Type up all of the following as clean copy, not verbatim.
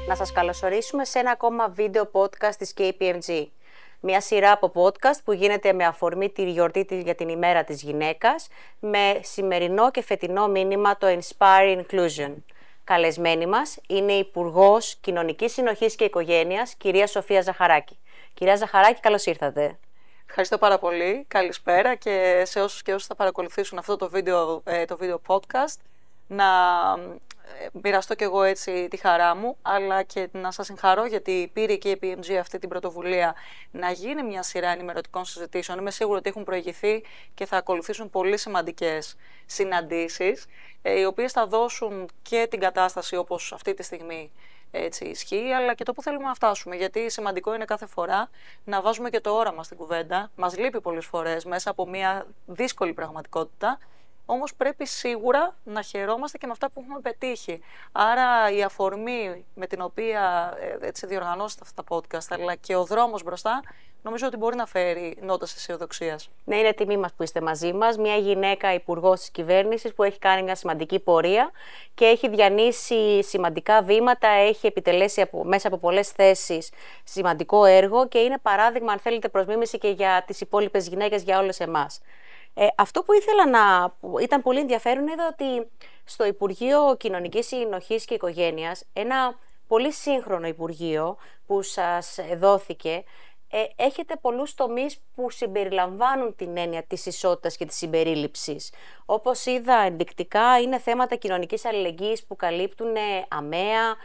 να σας καλωσορίσουμε σε ένα ακόμα βίντεο podcast της KPMG. Μια σειρά από podcast που γίνεται με αφορμή τη γιορτή για την ημέρα της γυναίκας, με σημερινό και φετινό μήνυμα το Inspire Inclusion. Καλεσμένη μας είναι η Υπουργός Κοινωνικής Συνοχής και Οικογένειας, κυρία Σοφία Ζαχαράκη. Κυρία Ζαχαράκη, καλώς ήρθατε. Ευχαριστώ πάρα πολύ. Καλησπέρα και σε όσους και όσους θα παρακολουθήσουν αυτό το βίντεο podcast. Να μοιραστώ κι εγώ έτσι τη χαρά μου, αλλά και να σας συγχαρώ γιατί πήρε και η KPMG αυτή την πρωτοβουλία να γίνει μια σειρά ενημερωτικών συζητήσεων. Είμαι σίγουρη ότι έχουν προηγηθεί και θα ακολουθήσουν πολύ σημαντικές συναντήσεις, οι οποίες θα δώσουν και την κατάσταση όπως αυτή τη στιγμή έτσι ισχύει, αλλά και το που θέλουμε να φτάσουμε. Γιατί σημαντικό είναι κάθε φορά να βάζουμε και το όραμα στην κουβέντα. Μας λείπει πολλές φορές μέσα από μια δύσκολη πραγματικότητα. Όμως πρέπει σίγουρα να χαιρόμαστε και με αυτά που έχουμε πετύχει. Άρα η αφορμή με την οποία έτσι διοργανώσετε αυτά τα podcast, αλλά και ο δρόμος μπροστά, νομίζω ότι μπορεί να φέρει νότας αισιοδοξίας. Ναι, είναι τιμή μας που είστε μαζί μας. Μια γυναίκα υπουργός της κυβέρνησης που έχει κάνει μια σημαντική πορεία και έχει διανύσει σημαντικά βήματα, έχει επιτελέσει μέσα από πολλές θέσεις σημαντικό έργο και είναι παράδειγμα, αν θέλετε, προς μίμηση και για τις υπόλοιπες γυναίκες, για όλες εμάς. Αυτό που που ήταν πολύ ενδιαφέρον είναι ότι στο Υπουργείο Κοινωνικής Συνοχής και Οικογένειας, ένα πολύ σύγχρονο Υπουργείο που σας δόθηκε, έχετε πολλούς τομείς που συμπεριλαμβάνουν την έννοια της ισότητας και της συμπερίληψης. Όπως είδα ενδεικτικά, είναι θέματα κοινωνικής αλληλεγγύης που καλύπτουν αμαία,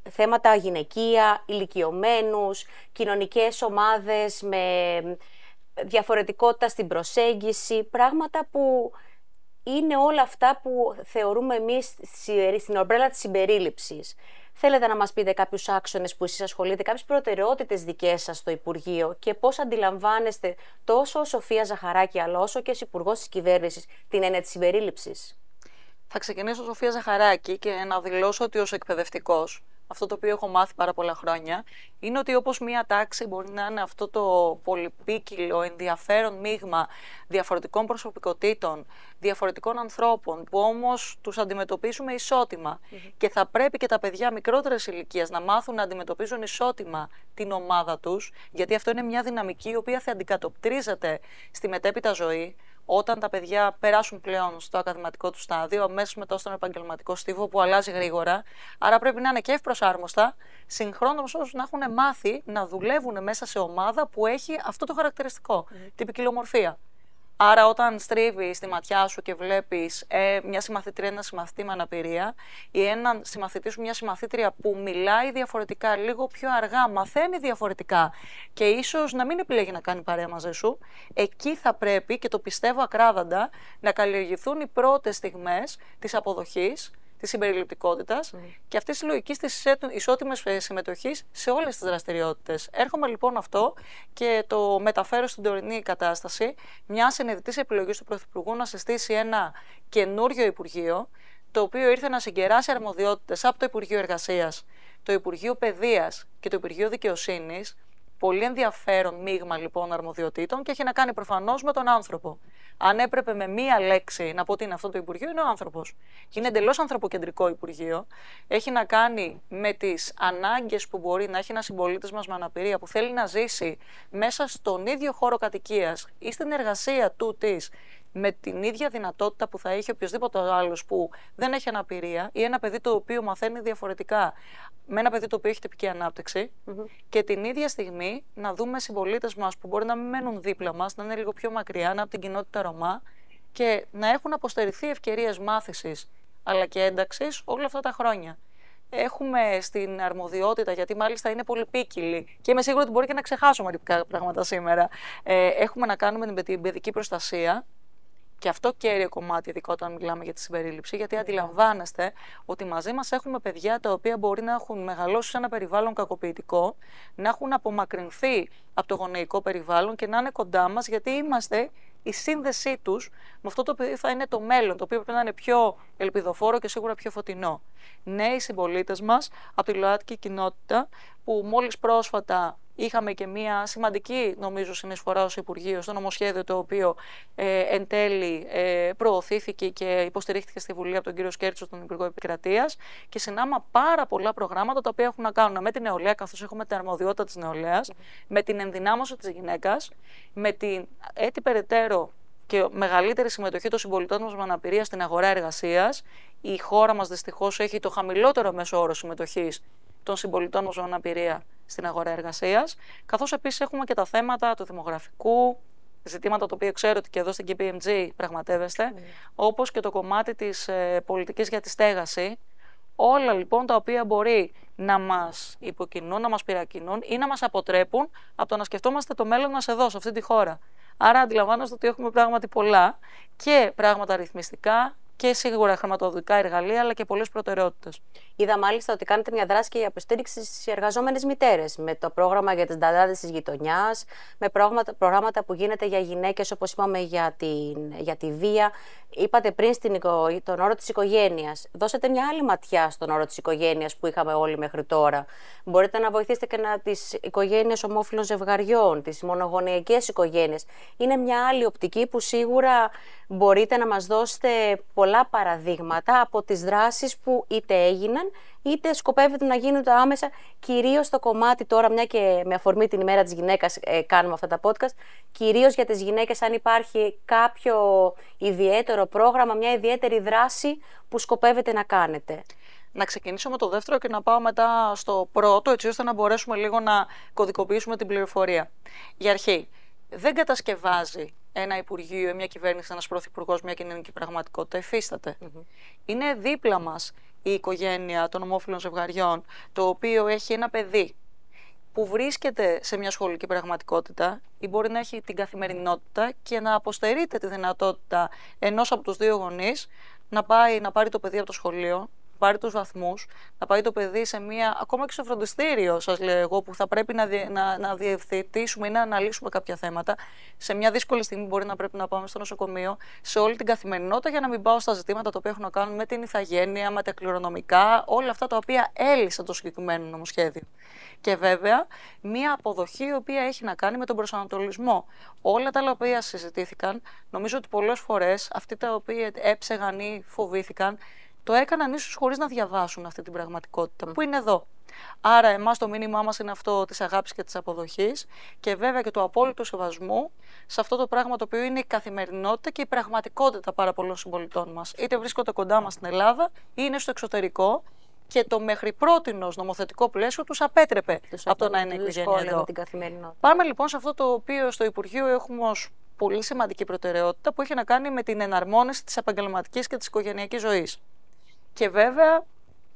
θέματα γυναικεία, ηλικιωμένους, κοινωνικές ομάδες με διαφορετικότητα στην προσέγγιση, πράγματα που είναι όλα αυτά που θεωρούμε εμείς στην ομπρέλα της συμπερίληψης. Θέλετε να μας πείτε κάποιους άξονες που εσείς ασχολείτε, κάποιες προτεραιότητες δικές σας στο Υπουργείο και πώς αντιλαμβάνεστε τόσο ως Σοφία Ζαχαράκη αλλά όσο και ως Υπουργός της Κυβέρνησης την έννοια της συμπερίληψης? Θα ξεκινήσω Σοφία Ζαχαράκη και να δηλώσω ότι ως εκπαιδευτικός, αυτό το οποίο έχω μάθει πάρα πολλά χρόνια, είναι ότι όπως μία τάξη μπορεί να είναι αυτό το πολυπίκυλο, ενδιαφέρον μείγμα διαφορετικών προσωπικότητων, διαφορετικών ανθρώπων, που όμως τους αντιμετωπίζουμε ισότιμα. Και θα πρέπει και τα παιδιά μικρότερης ηλικίας να μάθουν να αντιμετωπίζουν ισότιμα την ομάδα τους, γιατί αυτό είναι μια δυναμική η οποία θα αντικατοπτρίζεται στη μετέπειτα ζωή. Όταν τα παιδιά περάσουν πλέον στο ακαδημαϊκό του στάδιο, αμέσως μετά στον επαγγελματικό στίβο που αλλάζει γρήγορα. Άρα πρέπει να είναι και ευπροσάρμοστα, συγχρόνως όμως να έχουν μάθει να δουλεύουν μέσα σε ομάδα που έχει αυτό το χαρακτηριστικό, την ποικιλομορφία. Άρα, όταν στρίβεις τη ματιά σου και βλέπεις μια συμμαθήτρια, ένα συμμαθητή με αναπηρία ή έναν συμμαθητή σου, μια συμμαθήτρια που μιλάει διαφορετικά, λίγο πιο αργά, μαθαίνει διαφορετικά και ίσως να μην επιλέγει να κάνει παρέα μαζί σου, εκεί θα πρέπει, και το πιστεύω ακράδαντα, να καλλιεργηθούν οι πρώτες στιγμές της αποδοχής, της συμπεριληπτικότητας και αυτής της λογικής της ισότιμης συμμετοχής σε όλες τις δραστηριότητες. Έρχομαι λοιπόν αυτό και το μεταφέρω στην τωρινή κατάσταση μια συνειδητής επιλογής του Πρωθυπουργού να συστήσει ένα καινούριο Υπουργείο, το οποίο ήρθε να συγκεράσει αρμοδιότητες από το Υπουργείο Εργασίας, το Υπουργείο Παιδείας και το Υπουργείο Δικαιοσύνης. Πολύ ενδιαφέρον μείγμα λοιπόν αρμοδιοτήτων και έχει να κάνει προφανώς με τον άνθρωπο. Αν έπρεπε με μία λέξη να πω τι είναι αυτό το Υπουργείο, είναι ο άνθρωπος. Είναι εντελώς ανθρωποκεντρικό Υπουργείο. Έχει να κάνει με τις ανάγκες που μπορεί να έχει ένας συμπολίτης μας με αναπηρία που θέλει να ζήσει μέσα στον ίδιο χώρο κατοικίας ή στην εργασία του της, με την ίδια δυνατότητα που θα έχει οποιοδήποτε άλλος που δεν έχει αναπηρία ή ένα παιδί το οποίο μαθαίνει διαφορετικά με ένα παιδί το οποίο έχει τυπική ανάπτυξη και την ίδια στιγμή να δούμε συμπολίτες μας που μπορεί να μην μένουν δίπλα μας, να είναι λίγο πιο μακριά, να από την κοινότητα Ρωμά και να έχουν αποστερηθεί ευκαιρίες μάθησης αλλά και ένταξης όλα αυτά τα χρόνια. Έχουμε στην αρμοδιότητα, γιατί μάλιστα είναι πολυπίκυλη και είμαι σίγουρη ότι μπορεί και να ξεχάσω μερικά πράγματα σήμερα. Έχουμε να κάνουμε με την παιδική προστασία. Και αυτό κέριο κομμάτι, ειδικά όταν μιλάμε για τη συμπερίληψη, γιατί αντιλαμβάνεστε ότι μαζί μας έχουμε παιδιά τα οποία μπορεί να έχουν μεγαλώσει σε ένα περιβάλλον κακοποιητικό, να έχουν απομακρυνθεί από το γονεϊκό περιβάλλον και να είναι κοντά μας, γιατί είμαστε η σύνδεσή τους με αυτό το οποίο θα είναι το μέλλον, το οποίο πρέπει να είναι πιο ελπιδοφόρο και σίγουρα πιο φωτεινό. Νέοι συμπολίτες μας από τη ΛΟΑΤΚΙ κοινότητα, που μόλις πρόσφατα Είχαμε και μια σημαντική, νομίζω, συνεισφορά ως Υπουργείο στο νομοσχέδιο, το οποίο εν τέλει προωθήθηκε και υποστηρίχθηκε στη Βουλή από τον κύριο Σκέρτσο, τον Υπουργό Επικρατείας, και συνάμα πάρα πολλά προγράμματα τα οποία έχουν να κάνουν με την νεολαία, καθώς έχουμε την αρμοδιότητα της νεολαίας, με την ενδυνάμωση της γυναίκας, με την έτσι περαιτέρω και μεγαλύτερη συμμετοχή των συμπολιτών μας με αναπηρία στην αγορά εργασίας. Η χώρα μας δυστυχώς έχει το χαμηλότερο μέσο όρο συμμετοχής των συμπολιτών μας με αναπηρία στην αγορά εργασίας. Καθώς επίσης έχουμε και τα θέματα του δημογραφικού, ζητήματα τα οποία ξέρω ότι και εδώ στην KPMG πραγματεύεστε, όπως και το κομμάτι της πολιτικής για τη στέγαση. Όλα λοιπόν τα οποία μπορεί να μας υποκινούν, να μας πειρακινούν ή να μας αποτρέπουν από το να σκεφτόμαστε το μέλλον μας εδώ, σε αυτή τη χώρα. Άρα αντιλαμβάνεστε ότι έχουμε πράγματι πολλά και πράγματα αριθμιστικά και σίγουρα χρηματοδοτικά εργαλεία, αλλά και πολλές προτεραιότητες. Είδα μάλιστα ότι κάνετε μια δράση και για υποστήριξη στις εργαζόμενες μητέρες, με το πρόγραμμα για τις νταντάδες της γειτονιάς, με προγράμματα που γίνεται για γυναίκες, όπως είπαμε, για τη βία. Είπατε πριν τον όρο της οικογένειας. Δώσετε μια άλλη ματιά στον όρο της οικογένειας που είχαμε όλοι μέχρι τώρα. Μπορείτε να βοηθήσετε και τις οικογένειες ομόφυλων ζευγαριών, τις μονογονεϊκές οικογένειες. Είναι μια άλλη οπτική που σίγουρα μπορείτε να μας δώσετε πολλά παραδείγματα από τις δράσεις που είτε έγιναν, είτε σκοπεύετε να γίνονται άμεσα, κυρίως στο κομμάτι τώρα, μια και με αφορμή την ημέρα της γυναίκας κάνουμε αυτά τα podcast, κυρίως για τις γυναίκες, αν υπάρχει κάποιο ιδιαίτερο πρόγραμμα, μια ιδιαίτερη δράση που σκοπεύετε να κάνετε. Να ξεκινήσω με το δεύτερο και να πάω μετά στο πρώτο, έτσι ώστε να μπορέσουμε λίγο να κωδικοποιήσουμε την πληροφορία. Για αρχή, δεν κατασκευάζει ένα Υπουργείο, μια κυβέρνηση, ένας πρωθυπουργός, μια κοινωνική πραγματικότητα. Υφίσταται. Είναι δίπλα μας η οικογένεια των ομόφυλων ζευγαριών, το οποίο έχει ένα παιδί που βρίσκεται σε μια σχολική πραγματικότητα ή μπορεί να έχει την καθημερινότητα και να αποστερείται τη δυνατότητα ενός από τους δύο γονείς να πάρει το παιδί από το σχολείο, πάρει τους βαθμούς, να πάει το παιδί σε μία, ακόμα και στο φροντιστήριο, σας λέω εγώ, που θα πρέπει να διευθετήσουμε ή να αναλύσουμε κάποια θέματα. Σε μια δύσκολη στιγμή μπορεί να πρέπει να πάμε στο νοσοκομείο, σε όλη την καθημερινότητα, για να μην πάω στα ζητήματα τα οποία έχουν να κάνουν με την ηθαγένεια, με τα κληρονομικά, όλα αυτά τα οποία έλυσε το συγκεκριμένο νομοσχέδιο. Και βέβαια, μία αποδοχή η οποία έχει να κάνει με τον προσανατολισμό. Όλα τα οποία συζητήθηκαν, νομίζω ότι πολλές φορές αυτοί τα οποία έψεγαν ή φοβήθηκαν, το έκαναν ίσως χωρίς να διαβάσουν αυτή την πραγματικότητα που είναι εδώ. Άρα εμάς το μήνυμά μας είναι αυτό της αγάπης και της αποδοχής και βέβαια και του απόλυτου σεβασμού σε αυτό το πράγμα το οποίο είναι η καθημερινότητα και η πραγματικότητα πάρα πολλών συμπολιτών μας. Είτε βρίσκονται κοντά μας στην Ελλάδα ή είναι στο εξωτερικό και το μέχρι πρότινος νομοθετικό πλαίσιο τους απέτρεπε από το να είναι οικογένεια εδώ. Πάμε λοιπόν σε αυτό το οποίο στο Υπουργείο έχουμε ως πολύ σημαντική προτεραιότητα που έχει να κάνει με την εναρμόνιση της επαγγελματικής και της οικογενειακής ζωής. Και βέβαια,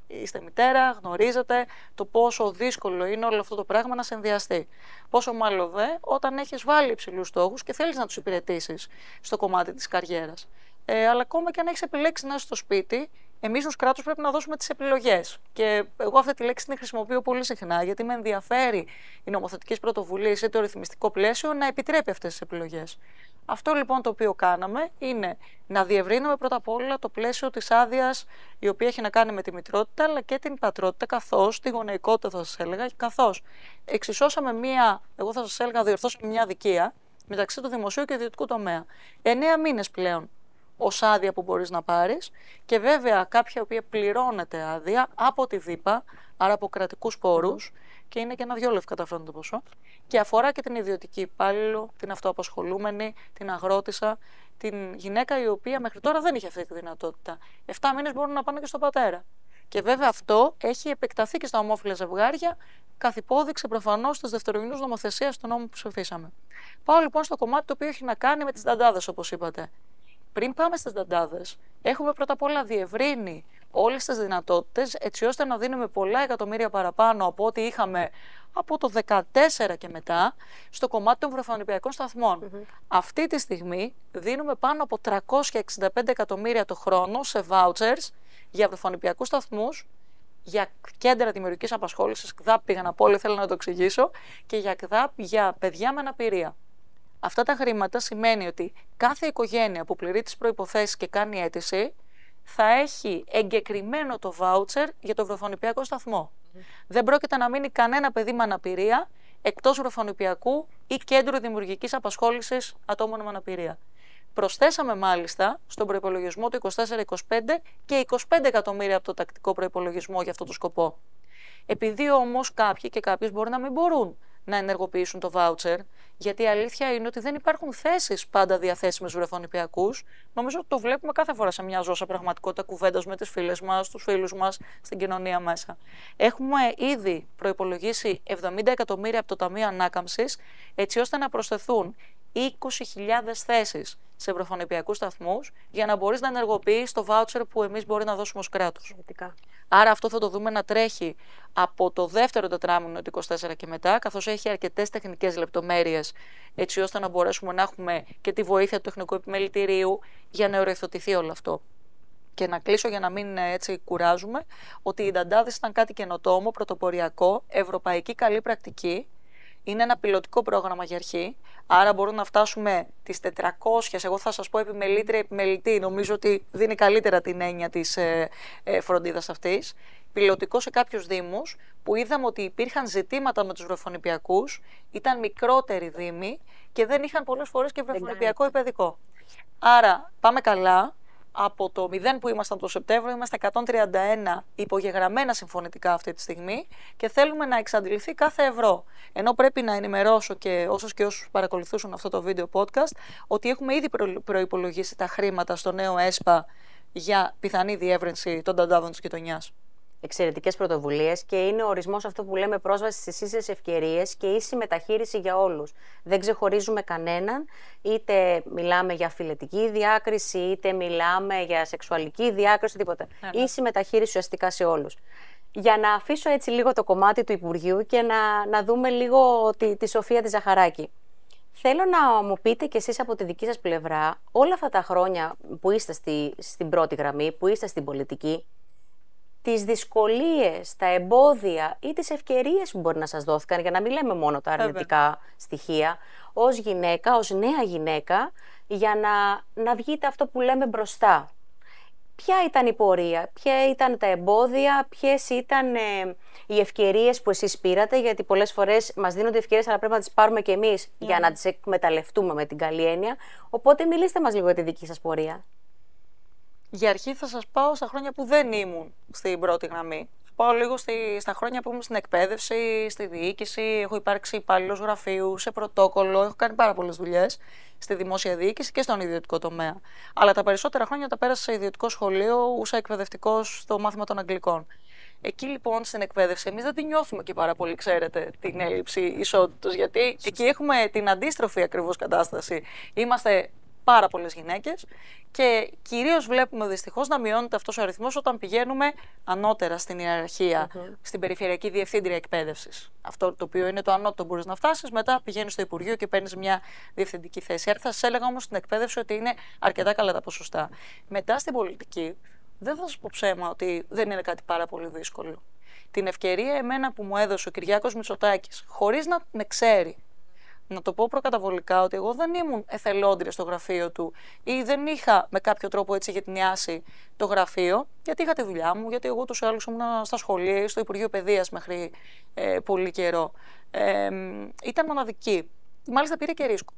είστε μητέρα, γνωρίζετε το πόσο δύσκολο είναι όλο αυτό το πράγμα να συνδυαστεί. Πόσο μάλλον δε όταν έχεις βάλει υψηλούς στόχους και θέλεις να τους υπηρετήσεις στο κομμάτι της καριέρας. Αλλά ακόμα και αν έχεις επιλέξει να είσαι στο σπίτι, εμείς ως κράτος πρέπει να δώσουμε τις επιλογές. Και εγώ αυτή τη λέξη την χρησιμοποιώ πολύ συχνά, γιατί με ενδιαφέρει οι νομοθετικές πρωτοβουλίες ή το ρυθμιστικό πλαίσιο να επιτρέπει αυτές τις επιλογές. Αυτό λοιπόν το οποίο κάναμε είναι να διευρύνουμε πρώτα απ' όλα το πλαίσιο της άδειας, η οποία έχει να κάνει με τη μητρότητα αλλά και την πατρότητα, καθώς τη γονεϊκότητα θα σας έλεγα, καθώς εξισώσαμε εγώ θα σας έλεγα διορθώσαμε μια αδικία μεταξύ του δημοσίου και ιδιωτικού τομέα. 9 μήνες πλέον ως άδεια που μπορείς να πάρεις και βέβαια κάποια οποία πληρώνεται άδεια από τη ΔΥΠΑ, άρα από κρατικούς πόρους, και είναι και ένα 2 λεφ καταφρόνητο ποσό, και αφορά και την ιδιωτική υπάλληλο, την αυτοαπασχολούμενη, την αγρότισσα, την γυναίκα η οποία μέχρι τώρα δεν είχε αυτή τη δυνατότητα. 7 μήνες μπορούν να πάνε και στον πατέρα. Και βέβαια αυτό έχει επεκταθεί και στα ομόφυλα ζευγάρια, καθ' υπόδειξη προφανώς της δευτερογενούς νομοθεσίας του νόμου που ψηφίσαμε. Πάω λοιπόν στο κομμάτι το οποίο έχει να κάνει με τις νταντάδες, όπως είπατε. Πριν πάμε στις νταντάδες, έχουμε πρώτα απ' όλα διευρύνει όλες τις δυνατότητες, έτσι ώστε να δίνουμε πολλά εκατομμύρια παραπάνω από ό,τι είχαμε από το 2014 και μετά στο κομμάτι των βρεφονιπιακών σταθμών. Αυτή τη στιγμή δίνουμε πάνω από 365 εκατομμύρια το χρόνο σε vouchers για βρεφονιπιακούς σταθμούς, για κέντρα δημιουργικής απασχόλησης, ΚΔΑΠ πήγα να πω, όλοι θέλω να το εξηγήσω, και για ΚΔΑΠ για παιδιά με αναπηρία. Αυτά τα χρήματα σημαίνει ότι κάθε οικογένεια που πληρεί τις προϋποθέσεις και κάνει αίτηση θα έχει εγκεκριμένο το βάουτσερ για το βρεφονιπιακό σταθμό. Δεν πρόκειται να μείνει κανένα παιδί με αναπηρία εκτός βρεφονιπιακού ή κέντρο δημιουργικής απασχόλησης ατόμων με αναπηρία. Προσθέσαμε μάλιστα στον προϋπολογισμό του 24-25 και 25 εκατομμύρια από το τακτικό προϋπολογισμό για αυτό το σκοπό. Επειδή όμως κάποιοι και κάποιες μπορεί να μην μπορούν να ενεργοποιήσουν το βάουτσερ, γιατί η αλήθεια είναι ότι δεν υπάρχουν θέσεις πάντα διαθέσιμες βρεφονιπιακούς. Νομίζω ότι το βλέπουμε κάθε φορά σε μια ζώσα πραγματικότητα κουβέντας με τις φίλες μας, τους φίλους μας, στην κοινωνία μέσα. Έχουμε ήδη προϋπολογίσει 70 εκατομμύρια από το Ταμείο Ανάκαμψης, έτσι ώστε να προσθεθούν 20.000 θέσεις σε βρεφονιπιακούς σταθμούς για να μπορείς να ενεργοποιήσεις το βάουτσερ που εμείς μπορεί να δώσουμε ως κράτος. Άρα αυτό θα το δούμε να τρέχει από το δεύτερο τετράμινο του 24 και μετά, καθώς έχει αρκετές τεχνικές λεπτομέρειες, έτσι ώστε να μπορέσουμε να έχουμε και τη βοήθεια του τεχνικού επιμελητηρίου για να οριοθετηθεί όλο αυτό. Και να κλείσω για να μην έτσι κουράζουμε, ότι οι νταντάδες ήταν κάτι καινοτόμο, πρωτοποριακό, ευρωπαϊκή καλή πρακτική. Είναι ένα πιλωτικό πρόγραμμα για αρχή, άρα μπορούμε να φτάσουμε τις 400, εγώ θα σας πω επιμελήτρια, επιμελητή, νομίζω ότι δίνει καλύτερα την έννοια της φροντίδας αυτής. Πιλωτικό σε κάποιους δήμους που είδαμε ότι υπήρχαν ζητήματα με τους βρεφονιπιακούς, ήταν μικρότεροι δήμοι και δεν είχαν πολλές φορές και βρεφονιπιακό ή παιδικό. Άρα πάμε καλά. Από το 0 που ήμασταν το Σεπτέμβριο, είμαστε 131 υπογεγραμμένα συμφωνητικά αυτή τη στιγμή και θέλουμε να εξαντληθεί κάθε ευρώ. Ενώ πρέπει να ενημερώσω και όσους παρακολουθούσαν αυτό το βίντεο podcast, ότι έχουμε ήδη προϋπολογίσει τα χρήματα στο νέο ΕΣΠΑ για πιθανή διεύρυνση των νταντάδων της γειτονιάς. Εξαιρετικές πρωτοβουλίες και είναι ο ορισμός αυτό που λέμε πρόσβαση στις ίσες ευκαιρίες και ίση μεταχείριση για όλους. Δεν ξεχωρίζουμε κανέναν, είτε μιλάμε για φυλετική διάκριση, είτε μιλάμε για σεξουαλική διάκριση, τίποτα. Ίση μεταχείριση ουσιαστικά σε όλους. Για να αφήσω έτσι λίγο το κομμάτι του Υπουργείου και να δούμε λίγο τη Σοφία τη Ζαχαράκη. Θέλω να μου πείτε κι εσείς από τη δική σας πλευρά, όλα αυτά τα χρόνια που είστε στην πρώτη γραμμή, που είστε στην πολιτική, τις δυσκολίες, τα εμπόδια ή τις ευκαιρίες που μπορεί να σας δόθηκαν, για να μην λέμε μόνο τα αρνητικά στοιχεία, ως γυναίκα, ως νέα γυναίκα, για να βγείτε αυτό που λέμε μπροστά. Ποια ήταν η πορεία, ποια ήταν τα εμπόδια, ποιες ήταν οι ευκαιρίες που εσείς πήρατε, γιατί πολλές φορές μας δίνονται ευκαιρίες, αλλά πρέπει να τις πάρουμε κι εμείς για να τις εκμεταλλευτούμε με την καλή έννοια. Οπότε μιλήστε μας λίγο για τη δική σας πορεία. Για αρχή θα σας πάω στα χρόνια που δεν ήμουν στην πρώτη γραμμή. Θα πάω λίγο στα χρόνια που ήμουν στην εκπαίδευση, στη διοίκηση. Έχω υπάρξει υπάλληλος γραφείου, σε πρωτόκολλο. Έχω κάνει πάρα πολλές δουλειές στη δημόσια διοίκηση και στον ιδιωτικό τομέα. Αλλά τα περισσότερα χρόνια τα πέρασα σε ιδιωτικό σχολείο, ούσα εκπαιδευτικός στο μάθημα των Αγγλικών. Εκεί λοιπόν στην εκπαίδευση, εμείς δεν την νιώθουμε και πάρα πολύ, ξέρετε, την έλλειψη ισότητας, γιατί εκεί έχουμε την αντίστροφη ακριβώς κατάσταση. Είμαστε πάρα πολλές γυναίκες και κυρίως βλέπουμε δυστυχώς να μειώνεται αυτός ο αριθμός όταν πηγαίνουμε ανώτερα στην ιεραρχία, στην περιφερειακή διευθύντρια εκπαίδευσης. Αυτό το οποίο είναι το ανώτατο μπορείς να φτάσεις, μετά πηγαίνεις στο Υπουργείο και παίρνεις μια διευθυντική θέση. Άρα θα σας έλεγα όμως στην εκπαίδευση ότι είναι αρκετά καλά τα ποσοστά. Μετά στην πολιτική, δεν θα σας πω ψέμα ότι δεν είναι κάτι πάρα πολύ δύσκολο. Την ευκαιρία εμένα που μου έδωσε ο Κυριάκος Μητσοτάκης, χωρίς να με ξέρει, να το πω προκαταβολικά ότι εγώ δεν ήμουν εθελόντρια στο γραφείο του ή δεν είχα με κάποιο τρόπο έτσι γετνιάσει το γραφείο, γιατί είχα τη δουλειά μου, γιατί εγώ τους άλλους ήμουν στα σχολεία, στο Υπουργείο Παιδείας μέχρι πολύ καιρό. Ήταν μοναδική. Μάλιστα πήρε και ρίσκο.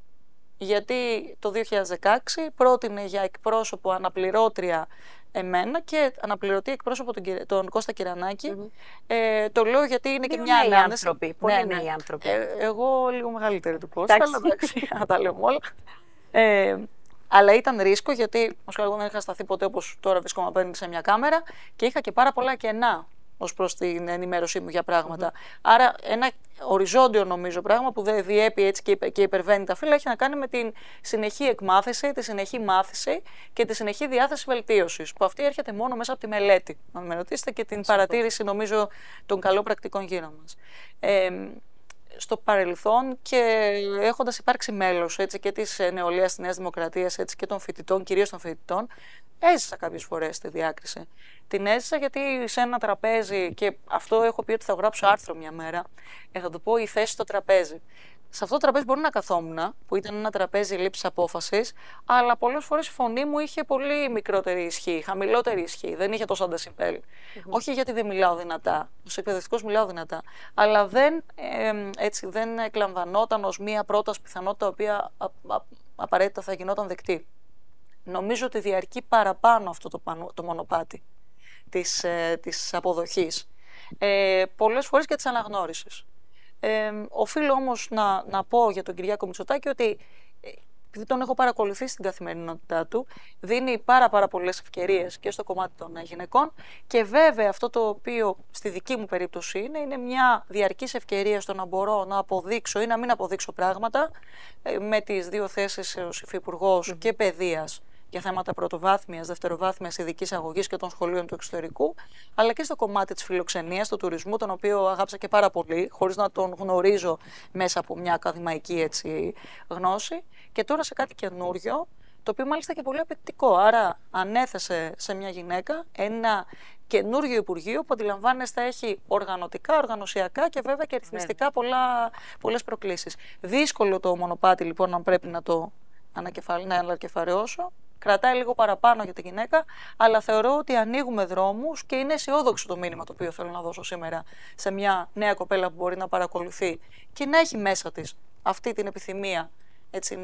Γιατί το 2016 πρότεινε για εκπρόσωπο αναπληρώτρια εμένα και αναπληρωτή εκπρόσωπο τον Κώστα Κυρανάκη. Το λέω γιατί είναι και μια ανάμνηση. Πολύ νέοι άνθρωποι. Εγώ λίγο μεγαλύτερη του Κώστα, αλλά εντάξει, να τα λέμε όλα. Αλλά ήταν ρίσκο γιατί εγώ δεν είχα σταθεί ποτέ όπως τώρα βρίσκομαι απέναντι σε μια κάμερα και είχα και πάρα πολλά κενά ως προς την ενημέρωσή μου για πράγματα. Άρα ένα οριζόντιο νομίζω πράγμα που δεν διέπει έτσι και υπερβαίνει τα φύλλα έχει να κάνει με την συνεχή εκμάθηση, τη συνεχή μάθηση και τη συνεχή διάθεση βελτίωσης, που αυτή έρχεται μόνο μέσα από τη μελέτη. Να με ρωτήσετε και την παρατήρηση νομίζω των καλών πρακτικών γύρω μας. Στο παρελθόν και έχοντας υπάρξει μέλος έτσι, και της νεολαίας της Νέας Δημοκρατίας έτσι, και των φοιτητών, κυρίως των φοιτητών, έζησα κάποιες φορές τη διάκριση. Την έζησα γιατί σε ένα τραπέζι, και αυτό έχω πει ότι θα γράψω άρθρο μια μέρα, θα το πω η θέση στο τραπέζι. Σε αυτό το τραπέζι μπορεί να καθόμουν, που ήταν ένα τραπέζι λήψης απόφασης, αλλά πολλές φορές η φωνή μου είχε πολύ μικρότερη ισχύ, χαμηλότερη ισχή, δεν είχε τόσο αντεσιμπέλ. Όχι γιατί δεν μιλάω δυνατά, ως εκπαιδευτικός μιλάω δυνατά, αλλά δεν εκλαμβανόταν ως μία πρόταση πιθανότητα, η οποία απαραίτητα θα γινόταν δεκτή. Νομίζω ότι διαρκεί παραπάνω αυτό το μονοπάτι της αποδοχής. Πολλές φορές και της αναγνώρισης. Οφείλω όμως να πω για τον Κυριάκο Μητσοτάκη ότι, επειδή τον έχω παρακολουθήσει στην καθημερινότητά του, δίνει πάρα πολλές ευκαιρίες και στο κομμάτι των γυναικών, και βέβαια αυτό το οποίο στη δική μου περίπτωση είναι μια διαρκής ευκαιρία στο να μπορώ να αποδείξω ή να μην αποδείξω πράγματα, με τις δύο θέσεις ως υφυπουργός και παιδείας για θέματα πρωτοβάθμιας, δευτεροβάθμιας ειδικής αγωγής και των σχολείων του εξωτερικού, αλλά και στο κομμάτι της φιλοξενίας, του τουρισμού, τον οποίο αγάπησα και πάρα πολύ, χωρίς να τον γνωρίζω μέσα από μια ακαδημαϊκή γνώση, και τώρα σε κάτι καινούριο, το οποίο μάλιστα και πολύ απαιτητικό. Άρα ανέθεσε σε μια γυναίκα ένα καινούριο Υπουργείο που, αντιλαμβάνεστε, έχει οργανωτικά, οργανωσιακά και βέβαια και ρυθμιστικά πολλές προκλήσεις. Δύσκολο το μονοπάτι λοιπόν, αν πρέπει να το ανακεφαλαιώσω. Κρατάει λίγο παραπάνω για τη γυναίκα, αλλά θεωρώ ότι ανοίγουμε δρόμους και είναι αισιόδοξο το μήνυμα το οποίο θέλω να δώσω σήμερα σε μια νέα κοπέλα που μπορεί να παρακολουθεί και να έχει μέσα της αυτή την επιθυμία, έτσι,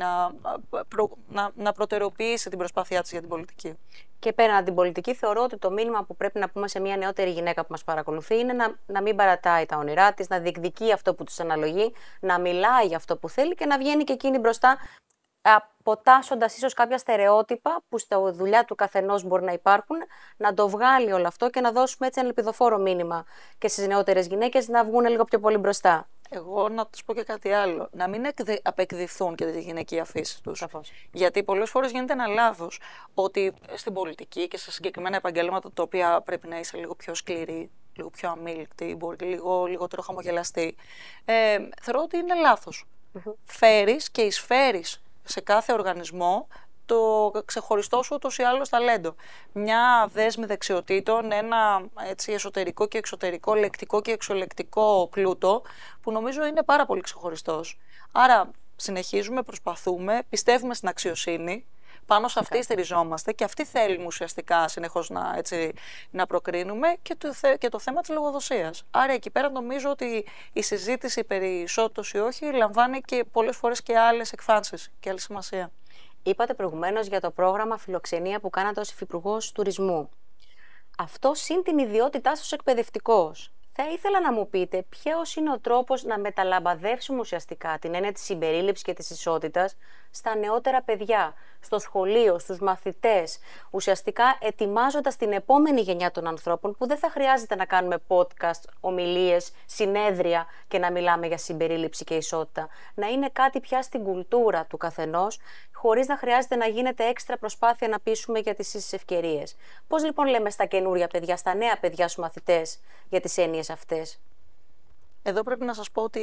να προτεραιοποιήσει την προσπάθειά της για την πολιτική. Και πέραν από την πολιτική, θεωρώ ότι το μήνυμα που πρέπει να πούμε σε μια νεότερη γυναίκα που μας παρακολουθεί είναι να μην παρατάει τα όνειρά της, να διεκδικεί αυτό που της αναλογεί, να μιλάει για αυτό που θέλει και να βγαίνει και εκείνη μπροστά, αποτάσσοντας ίσως κάποια στερεότυπα που στη δουλειά του καθενός μπορεί να υπάρχουν, να το βγάλει όλο αυτό και να δώσουμε έτσι ένα ελπιδοφόρο μήνυμα και στις νεότερες γυναίκες να βγουν λίγο πιο πολύ μπροστά. Εγώ να τους πω και κάτι άλλο. Να μην απεκδηθούν και τη γυναικεία φύση τους. Σαφώς. Γιατί πολλές φορές γίνεται ένα λάθος ότι στην πολιτική και σε συγκεκριμένα επαγγέλματα, τα οποία πρέπει να είσαι λίγο πιο σκληρή, λίγο πιο αμήλικτη, μπορεί λιγότερο χαμογελαστή, θεωρώ ότι είναι λάθος. Φέρεις και εισφέρεις σε κάθε οργανισμό το ξεχωριστό σου ούτως ή άλλως ταλέντο. Μια δέσμη δεξιοτήτων, ένα έτσι εσωτερικό και εξωτερικό, λεκτικό και εξωλεκτικό πλούτο, που νομίζω είναι πάρα πολύ ξεχωριστός. Άρα συνεχίζουμε, προσπαθούμε, πιστεύουμε στην αξιοσύνη, πάνω σε αυτή στηριζόμαστε και αυτή θέλουμε ουσιαστικά συνεχώς να προκρίνουμε, και το θέμα της λογοδοσίας. Άρα εκεί πέρα νομίζω ότι η συζήτηση περί ισότητας ή όχι λαμβάνει και πολλές φορές και άλλες εκφάνσεις και άλλη σημασία. Είπατε προηγουμένως για το πρόγραμμα φιλοξενία που κάνατε ως υφυπουργός τουρισμού. Αυτό συν την ιδιότητά σας ως εκπαιδευτικός. Θα ήθελα να μου πείτε ποιος είναι ο τρόπος να μεταλαμπαδεύσουμε ουσιαστικά την έννοια της συμπερίληψης και της ισότητας στα νεότερα παιδιά, στο σχολείο, στους μαθητές, ουσιαστικά ετοιμάζοντας την επόμενη γενιά των ανθρώπων που δεν θα χρειάζεται να κάνουμε podcast, ομιλίες, συνέδρια και να μιλάμε για συμπερίληψη και ισότητα. Να είναι κάτι πια στην κουλτούρα του καθενός, χωρίς να χρειάζεται να γίνεται έξτρα προσπάθεια να πείσουμε για τις ίσες ευκαιρίες. Πώς λοιπόν λέμε στα καινούρια παιδιά, στα νέα παιδιά, στους μαθητές για τις έννοιες αυτές? Εδώ πρέπει να σας πω ότι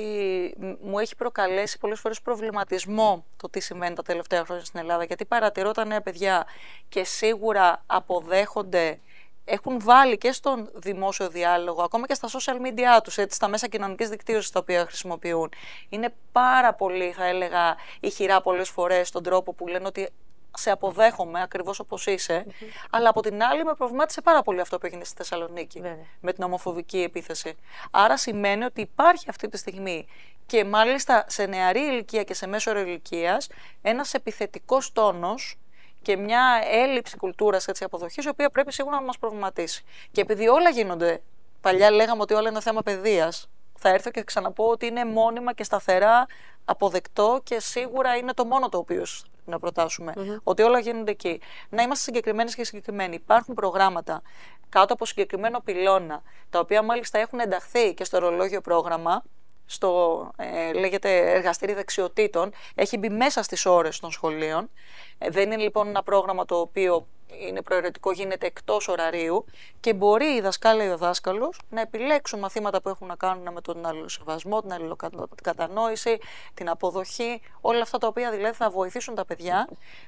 μου έχει προκαλέσει πολλές φορές προβληματισμό το τι συμβαίνει τα τελευταία χρόνια στην Ελλάδα, γιατί παρατηρώ τα νέα παιδιά και σίγουρα αποδέχονται, έχουν βάλει και στον δημόσιο διάλογο, ακόμα και στα social media τους, έτσι, στα μέσα κοινωνικής δικτύωσης τα οποία χρησιμοποιούν. Είναι πάρα πολύ, θα έλεγα, ηχηρά πολλές φορές τον τρόπο που λένε ότι σε αποδέχομαι ακριβώς όπως είσαι, αλλά από την άλλη με προβλημάτισε πάρα πολύ αυτό που έγινε στη Θεσσαλονίκη, με την ομοφοβική επίθεση. Άρα σημαίνει ότι υπάρχει αυτή τη στιγμή, και μάλιστα σε νεαρή ηλικία και σε μέσο όρο ηλικίας, ένας επιθετικός τόνος και μια έλλειψη κουλτούρας αποδοχής, η οποία πρέπει σίγουρα να μας προβληματίσει. Και επειδή όλα γίνονται, παλιά λέγαμε ότι όλα είναι θέμα παιδείας, θα έρθω και ξαναπώ ότι είναι μόνιμα και σταθερά αποδεκτό, και σίγουρα είναι το μόνο το οποίο να προτάσουμε, ότι όλα γίνονται εκεί. Να είμαστε συγκεκριμένες και συγκεκριμένοι. Υπάρχουν προγράμματα κάτω από συγκεκριμένο πυλώνα, τα οποία μάλιστα έχουν ενταχθεί και στο ορολόγιο πρόγραμμα, στο λέγεται εργαστήρι δεξιοτήτων, έχει μπει μέσα στις ώρες των σχολείων. Δεν είναι λοιπόν ένα πρόγραμμα το οποίο είναι προαιρετικό, γίνεται εκτός ωραρίου, και μπορεί η δασκάλα ή ο δάσκαλος να επιλέξουν μαθήματα που έχουν να κάνουν με τον αλληλοσεβασμό, την αλληλοκατανόηση, την αποδοχή, όλα αυτά τα οποία δηλαδή θα βοηθήσουν τα παιδιά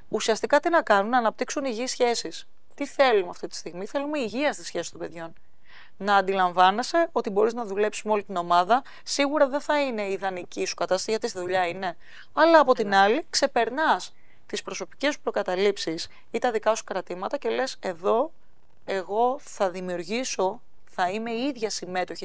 ουσιαστικά τι να κάνουν, να αναπτύξουν υγιείς σχέσεις. Τι θέλουμε αυτή τη στιγμή? Θέλουμε υγεία στις σχέσεις των παιδιών. να αντιλαμβάνεσαι ότι μπορείς να δουλέψεις με όλη την ομάδα. Σίγουρα δεν θα είναι η ιδανική σου κατάσταση, γιατί στη δουλειά είναι. Αλλά από την άλλη, ξεπερνάς τις προσωπικές σου προκαταλήψεις ή τα δικά σου κρατήματα και λες, εδώ εγώ θα δημιουργήσω, θα είμαι η ίδια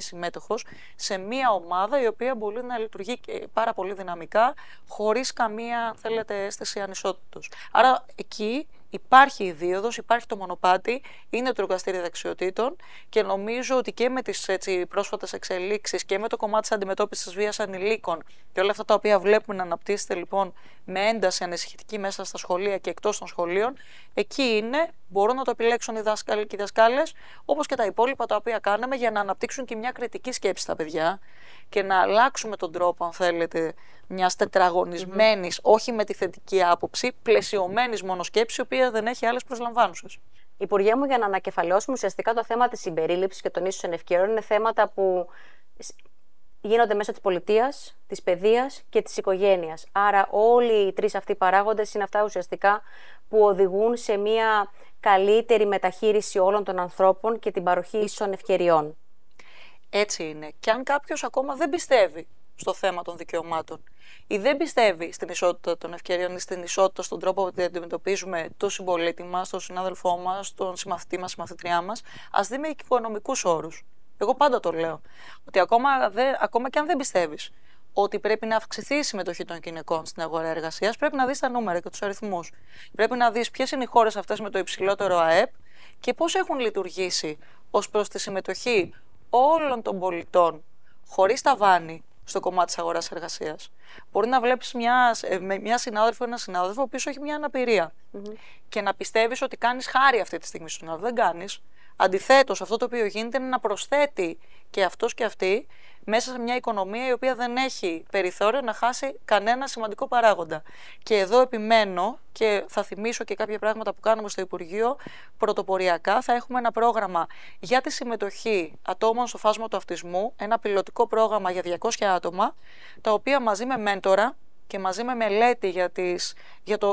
συμμέτοχος σε μια ομάδα η οποία μπορεί να λειτουργεί πάρα πολύ δυναμικά, χωρίς καμία, θέλετε, αίσθηση ανισότητος. Άρα εκεί υπάρχει η δίωδος, υπάρχει το μονοπάτι, είναι το εργαστήριο δεξιοτήτων και νομίζω ότι και με τις πρόσφατες εξελίξεις και με το κομμάτι της αντιμετώπισης της βίας ανηλίκων και όλα αυτά τα οποία βλέπουμε να αναπτύσσεται λοιπόν με ένταση ανησυχητική μέσα στα σχολεία και εκτός των σχολείων, εκεί είναι, μπορούν να το επιλέξουν οι δάσκαλοι και οι δασκάλες, όπως και τα υπόλοιπα τα οποία κάναμε για να αναπτύξουν και μια κριτική σκέψη στα παιδιά και να αλλάξουμε τον τρόπο, αν θέλετε, μιας τετραγωνισμένης, όχι με τη θετική άποψη, πλαισιωμένης μονοσκέψης, η οποία δεν έχει άλλες προσλαμβάνουσες. Υπουργέ μου, για να ανακεφαλαιώσουμε ουσιαστικά το θέμα της συμπερίληψης και των ίσων ευκαιριών, είναι θέματα που γίνονται μέσω της πολιτείας, της παιδείας και της οικογένειας. Άρα όλοι οι τρεις αυτοί παράγοντες είναι αυτά ουσιαστικά που οδηγούν σε μια καλύτερη μεταχείριση όλων των ανθρώπων και την παροχή ίσων ευκαιριών. Έτσι είναι. Και αν κάποιος ακόμα δεν πιστεύει στο θέμα των δικαιωμάτων ή δεν πιστεύει στην ισότητα των ευκαιριών ή στην ισότητα στον τρόπο που αντιμετωπίζουμε τον συμπολίτη μας, τον συνάδελφό μας, τον συμμαθητή μας, συμμαθητριά μας, ας δει με οικονομικούς όρους. Εγώ πάντα το λέω, ότι ακόμα και αν δεν πιστεύεις ότι πρέπει να αυξηθεί η συμμετοχή των γυναικών στην αγορά εργασίας, πρέπει να δεις τα νούμερα και τους αριθμούς. Πρέπει να δεις ποιες είναι οι χώρες αυτές με το υψηλότερο ΑΕΠ και πώς έχουν λειτουργήσει ως προς τη συμμετοχή όλων των πολιτών χωρίς ταβάνι στο κομμάτι της αγοράς εργασίας. Μπορεί να βλέπεις μια συνάδελφο ή ένα συνάδελφο ο οποίος έχει μια αναπηρία και να πιστεύεις ότι κάνεις χάρη αυτή τη στιγμή στον άλλο. Δεν κάνεις. Αντιθέτως, αυτό το οποίο γίνεται είναι να προσθέτει και αυτός και αυτή μέσα σε μια οικονομία η οποία δεν έχει περιθώριο να χάσει κανένα σημαντικό παράγοντα. Και εδώ επιμένω και θα θυμίσω και κάποια πράγματα που κάνουμε στο Υπουργείο. Πρωτοποριακά θα έχουμε ένα πρόγραμμα για τη συμμετοχή ατόμων στο φάσμα του αυτισμού, ένα πιλωτικό πρόγραμμα για 200 άτομα, τα οποία μαζί με μέντορα και μαζί με μελέτη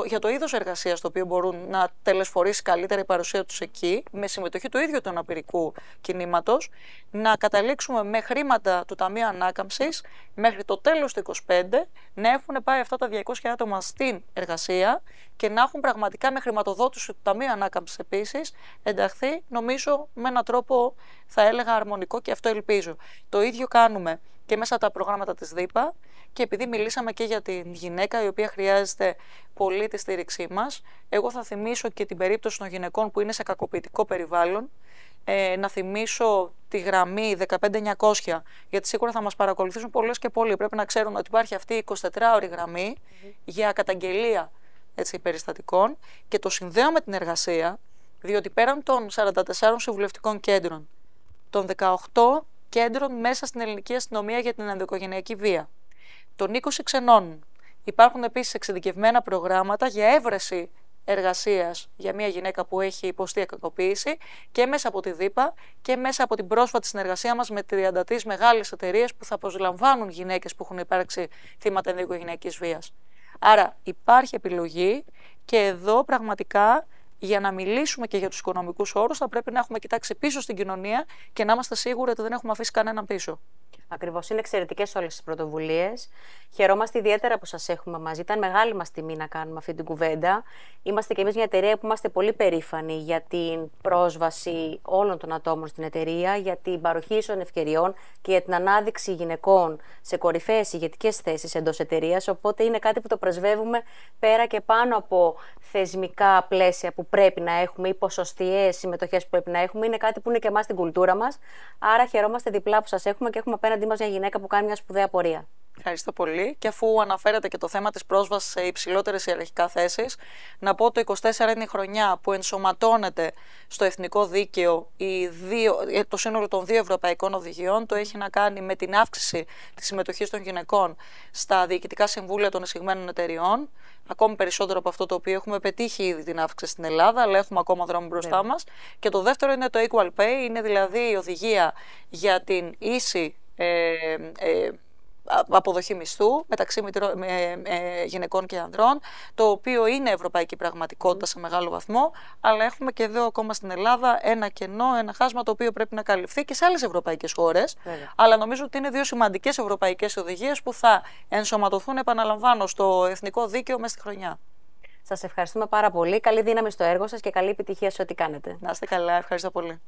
για το είδος εργασίας το οποίο μπορούν να τελεσφορήσει καλύτερα η παρουσία τους εκεί, με συμμετοχή του ίδιου του αναπηρικού κινήματος, να καταλήξουμε με χρήματα του Ταμείου Ανάκαμψης μέχρι το τέλος του 2025 να έχουν πάει αυτά τα 200 άτομα στην εργασία και να έχουν πραγματικά με χρηματοδότηση του Ταμείου Ανάκαμψης επίσης ενταχθεί, νομίζω, με έναν τρόπο, θα έλεγα, αρμονικό και αυτό ελπίζω. Το ίδιο κάνουμε και μέσα από τα προγράμματα της ΔΥΠΑ. Και επειδή μιλήσαμε και για την γυναίκα η οποία χρειάζεται πολύ τη στήριξή μας, εγώ θα θυμίσω και την περίπτωση των γυναικών που είναι σε κακοποιητικό περιβάλλον, να θυμίσω τη γραμμή 15900, γιατί σίγουρα θα μας παρακολουθήσουν πολλές και πολλοί. Πρέπει να ξέρουν ότι υπάρχει αυτή η 24ωρη γραμμή για καταγγελία περιστατικών και το συνδέω με την εργασία, διότι πέραν των 44 συμβουλευτικών κέντρων, των 18 κέντρων μέσα στην ελληνική αστυνομία για την ενδοοικογενειακή βία, των 20 ξενών. Υπάρχουν επίσης εξειδικευμένα προγράμματα για έβρεση εργασίας για μια γυναίκα που έχει υποστεί κακοποίηση και μέσα από τη ΔΥΠΑ και μέσα από την πρόσφατη συνεργασία μας με 33 μεγάλες εταιρείες που θα προσλαμβάνουν γυναίκες που έχουν υπάρξει θύματα ενδοοικογενειακής βίας. Άρα υπάρχει επιλογή και εδώ πραγματικά για να μιλήσουμε και για τους οικονομικούς όρους θα πρέπει να έχουμε κοιτάξει πίσω στην κοινωνία και να είμαστε σίγουροι ότι δεν έχουμε αφήσει κανέναν πίσω. Ακριβώς, είναι εξαιρετικές όλες τις πρωτοβουλίες. Χαιρόμαστε ιδιαίτερα που σας έχουμε μαζί. Ήταν μεγάλη μας τιμή να κάνουμε αυτή την κουβέντα. Είμαστε και εμείς μια εταιρεία που είμαστε πολύ περήφανοι για την πρόσβαση όλων των ατόμων στην εταιρεία, για την παροχή ίσων ευκαιριών και για την ανάδειξη γυναικών σε κορυφαίες ηγετικές θέσεις εντός εταιρείας. Οπότε είναι κάτι που το πρεσβεύουμε πέρα και πάνω από θεσμικά πλαίσια που πρέπει να έχουμε ή ποσοστιαίες συμμετοχές που πρέπει να έχουμε. Είναι κάτι που είναι και εμάς στην κουλτούρα μας. Άρα χαιρόμαστε διπλά που σας έχουμε και έχουμε απέναντί μας μια γυναίκα που κάνει μια σπουδαία πορεία. Ευχαριστώ πολύ. Και αφού αναφέρατε και το θέμα της πρόσβασης σε υψηλότερες ιεραρχικά θέσεις, να πω ότι το 24 είναι η χρονιά που ενσωματώνεται στο εθνικό δίκαιο το σύνολο των 2 ευρωπαϊκών οδηγιών. Το έχει να κάνει με την αύξηση της συμμετοχής των γυναικών στα διοικητικά συμβούλια των εισηγμένων εταιριών. Ακόμη περισσότερο από αυτό το οποίο έχουμε πετύχει ήδη την αύξηση στην Ελλάδα, αλλά έχουμε ακόμα δρόμο μπροστά μας. Και το δεύτερο είναι το Equal Pay, είναι δηλαδή η οδηγία για την ίση αποδοχή μισθού μεταξύ γυναικών και ανδρών, το οποίο είναι ευρωπαϊκή πραγματικότητα σε μεγάλο βαθμό, αλλά έχουμε και εδώ ακόμα στην Ελλάδα ένα κενό, ένα χάσμα το οποίο πρέπει να καλυφθεί και σε άλλες ευρωπαϊκές χώρες. Αλλά νομίζω ότι είναι δύο σημαντικές ευρωπαϊκές οδηγίες που θα ενσωματωθούν, επαναλαμβάνω, στο εθνικό δίκαιο μέσα στη χρονιά. Σας ευχαριστούμε πάρα πολύ. Καλή δύναμη στο έργο σας και καλή επιτυχία σε ό,τι κάνετε. Να είστε καλά. Ευχαριστώ πολύ.